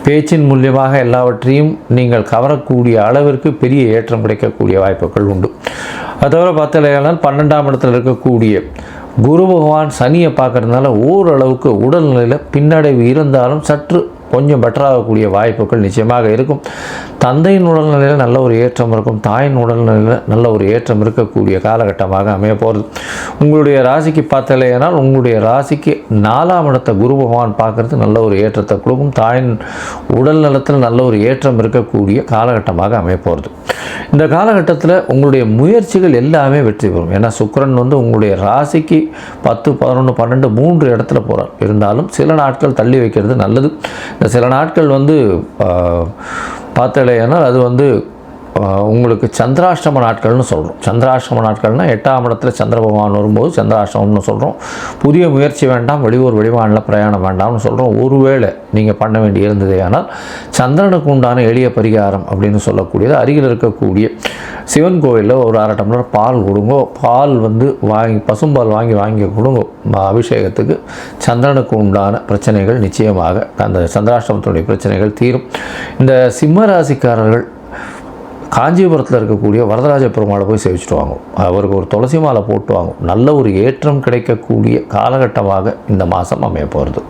பேச்சின் மூலியமாக எல்லாவற்றையும் நீங்கள் கவரக்கூடிய அளவிற்கு பெரிய ஏற்றம் கிடைக்கக்கூடிய வாய்ப்புகள் உண்டு. அது தவிர பார்த்தாலேயானால் 12ஆம் இடத்தில் இருக்கக்கூடிய குரு பகவான் சனியை பார்க்கறதுனால ஓரளவுக்கு உடல்நிலையில் பின்னடைவு இருந்தாலும் சற்று கொஞ்சம் பெட்டராகக்கூடிய வாய்ப்புகள் நிச்சயமாக இருக்கும். தந்தையின் உடல்நிலையில் நல்ல ஒரு ஏற்றம் இருக்கும். தாயின் உடல்நிலையில் நல்ல ஒரு ஏற்றம் இருக்கக்கூடிய காலகட்டமாக அமைய போகிறது. உங்களுடைய ராசிக்கு பார்த்தாலேயானால் உங்களுடைய ராசிக்கு 4ஆம் இடத்தை குரு பகவான் பார்க்குறது நல்ல ஒரு ஏற்றத்தை கொடுக்கும். தாயின் உடல் நலத்தில் நல்ல ஒரு ஏற்றம் இருக்கக்கூடிய காலகட்டமாக அமைய போகிறது. இந்த காலகட்டத்தில் உங்களுடைய முயற்சிகள் எல்லாமே வெற்றி பெறும். ஏன்னா சுக்கிரன் உங்களுடைய ராசிக்கு 10, 11, 12, 3 இடத்துல போகிறார். இருந்தாலும் சில நாட்கள் தள்ளி வைக்கிறது நல்லது. இந்த சில நாட்கள் பார்த்தாலேயானால் அது உங்களுக்கு சந்திராஷ்டம நாட்கள்னு சொல்கிறோம். சந்திராஷ்டம நாட்கள்னால் 8ஆம் இடத்துல சந்திர பகவான் வரும்போது சந்திராஷ்டமம்னு சொல்கிறோம். புதிய முயற்சி வேண்டாம், வெளியூர் வெளிமாநில பிரயாணம் வேண்டாம்னு சொல்கிறோம். ஒருவேளை நீங்கள் பண்ண வேண்டி இருந்ததே ஆனால் சந்திரனுக்கு உண்டான எளிய பரிகாரம் அப்படின்னு சொல்லக்கூடியது அருகில் இருக்கக்கூடிய சிவன் கோயிலில் ஒரு 1/2 டம்ளர் பால் கொடுங்க. பால் பசும்பால் வாங்கி கொடுங்க. அபிஷேகத்துக்கு சந்திரனுக்கு உண்டான பிரச்சனைகள் நிச்சயமாக அந்த சந்திராஷ்டமத்தினுடைய பிரச்சனைகள் தீரும். இந்த சிம்ம ராசிக்காரர்கள் காஞ்சிபுரத்தில் இருக்கக்கூடிய வரதராஜ பெருமாளை போய் சேவிச்சுட்டு வாங்க. அவருக்கு ஒரு துளசி மாலை போட்டு வாங்க. நல்ல ஒரு ஏற்றம் கிடைக்கக்கூடிய காலகட்டமாக இந்த மாதம் அமைய போகிறது.